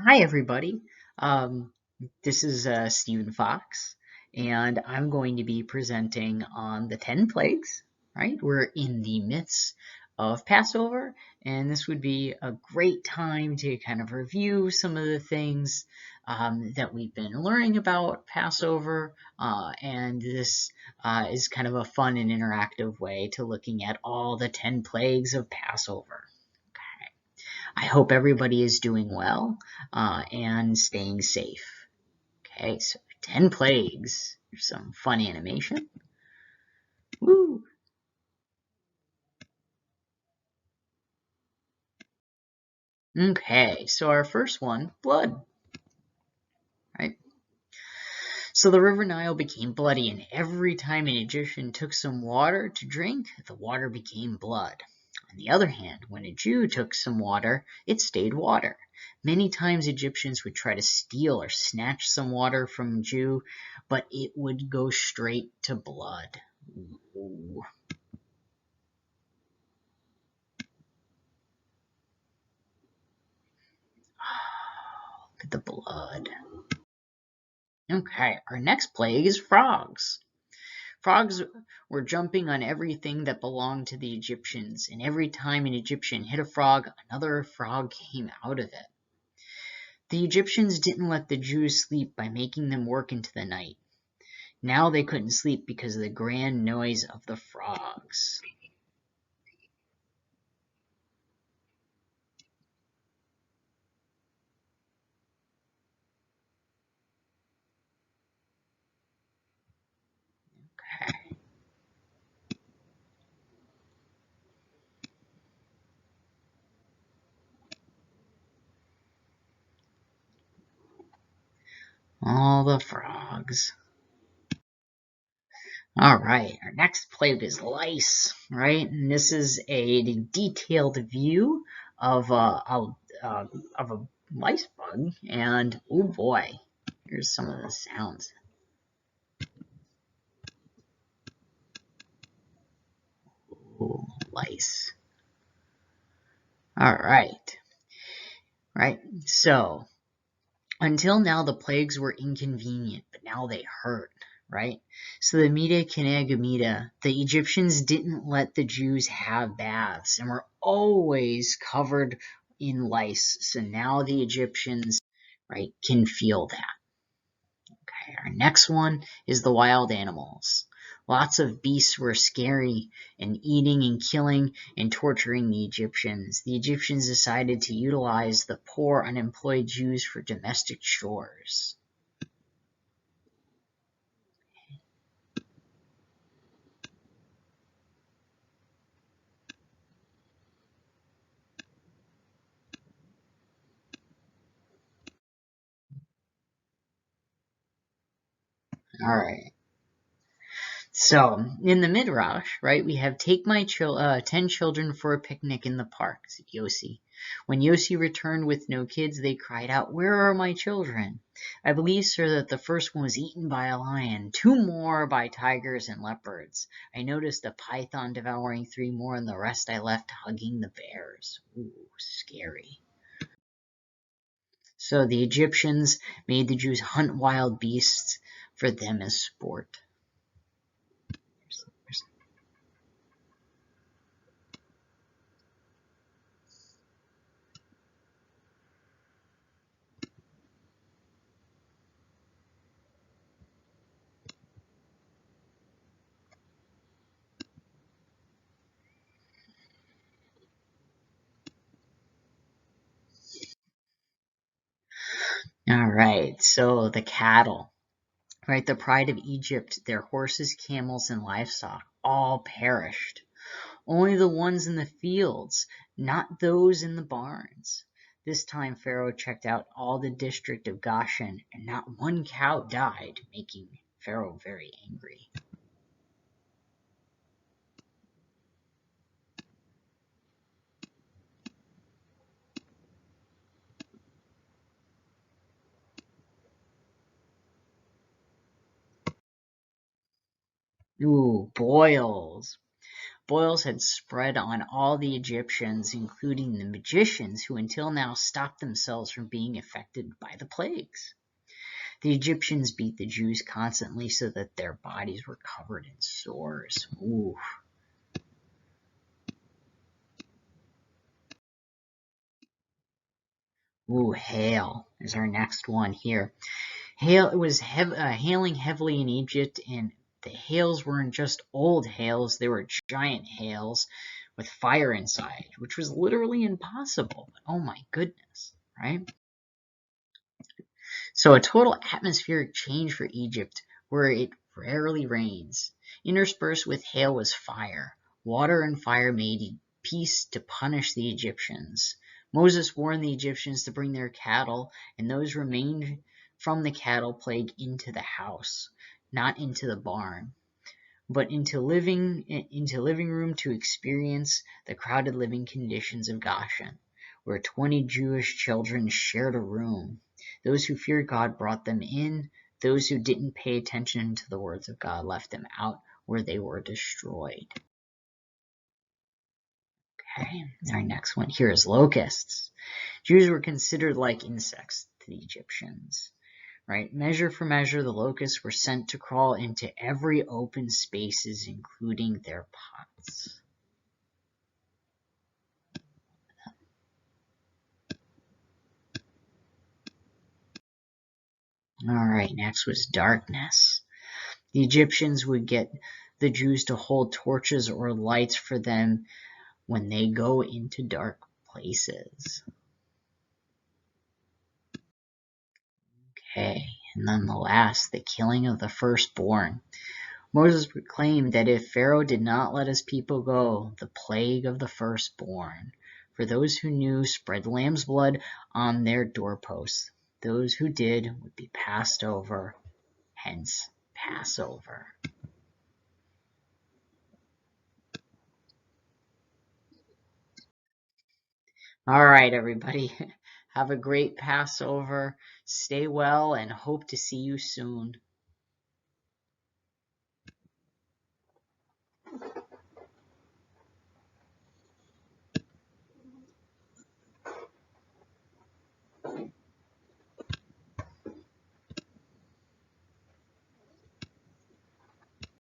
Hi, everybody. Um, this is Stephen Fox, and I'm going to be presenting on the 10 plagues, right? We're in the midst of Passover, and this would be a great time to kind of review some of the things that we've been learning about Passover, and this is kind of a fun and interactive way to looking at all the 10 plagues of Passover. I hope everybody is doing well and staying safe. Okay, so 10 plagues. There's some fun animation. Woo! Okay, so our first one, blood. Right? So the river Nile became bloody, and every time an Egyptian took some water to drink, the water became blood. On the other hand, when a Jew took some water, it stayed water. Many times Egyptians would try to steal or snatch some water from a Jew, but it would go straight to blood. Ooh. Look at the blood. Okay, our next plague is frogs. Frogs were jumping on everything that belonged to the Egyptians, and every time an Egyptian hit a frog, another frog came out of it. The Egyptians didn't let the Jews sleep by making them work into the night. Now they couldn't sleep because of the grand noise of the frogs. Okay. All the frogs. All right, our next plague is lice, right? And this is a detailed view of of a lice bug, and oh boy, here's some of the sounds. Ooh, lice. All right. So until now, the plagues were inconvenient, but now they hurt, right? So the Mita Kenega, the Egyptians didn't let the Jews have baths and were always covered in lice. So now the Egyptians, right, can feel that. Okay, our next one is the wild animals. Lots of beasts were scary and eating and killing and torturing the Egyptians. The Egyptians decided to utilize the poor unemployed Jews for domestic chores. All right. So in the Midrash, right, we have take my 10 children for a picnic in the park, said Yossi. When Yossi returned with no kids, they cried out, "Where are my children?" I believe, sir, that the first one was eaten by a lion, 2 more by tigers and leopards. I noticed a python devouring 3 more, and the rest I left hugging the bears. Ooh, scary. So the Egyptians made the Jews hunt wild beasts for them as sport. All right, so the cattle, right? The pride of Egypt, their horses, camels, and livestock all perished. Only the ones in the fields, not those in the barns. This time Pharaoh checked out all the district of Goshen, and not one cow died, making Pharaoh very angry. Ooh, boils. Boils had spread on all the Egyptians, including the magicians, who until now stopped themselves from being affected by the plagues. The Egyptians beat the Jews constantly so that their bodies were covered in sores. Ooh. Ooh, hail is our next one here. Hail, it was hailing heavily in Egypt, and the hails weren't just old hails, they were giant hails with fire inside, which was literally impossible. Oh my goodness, right? So a total atmospheric change for Egypt, where it rarely rains. Interspersed with hail was fire. Water and fire made peace to punish the Egyptians. Moses warned the Egyptians to bring their cattle, and those remained from the cattle plague into the house, not into the barn, but into living room to experience the crowded living conditions of Goshen, where 20 Jewish children shared a room. Those who feared God brought them in. Those who didn't pay attention to the words of God left them out, where they were destroyed. Okay, our next one here is locusts. Jews were considered like insects to the Egyptians. Right? Measure for measure, the locusts were sent to crawl into every open spaces, including their pots. All right, next was darkness. The Egyptians would get the Jews to hold torches or lights for them when they go into dark places. Okay, and then the last, the killing of the firstborn. Moses proclaimed that if Pharaoh did not let his people go, the plague of the firstborn, for those who knew, spread lamb's blood on their doorposts. Those who did would be passed over, hence Passover. All right, everybody. Have a great Passover. Stay well and hope to see you soon.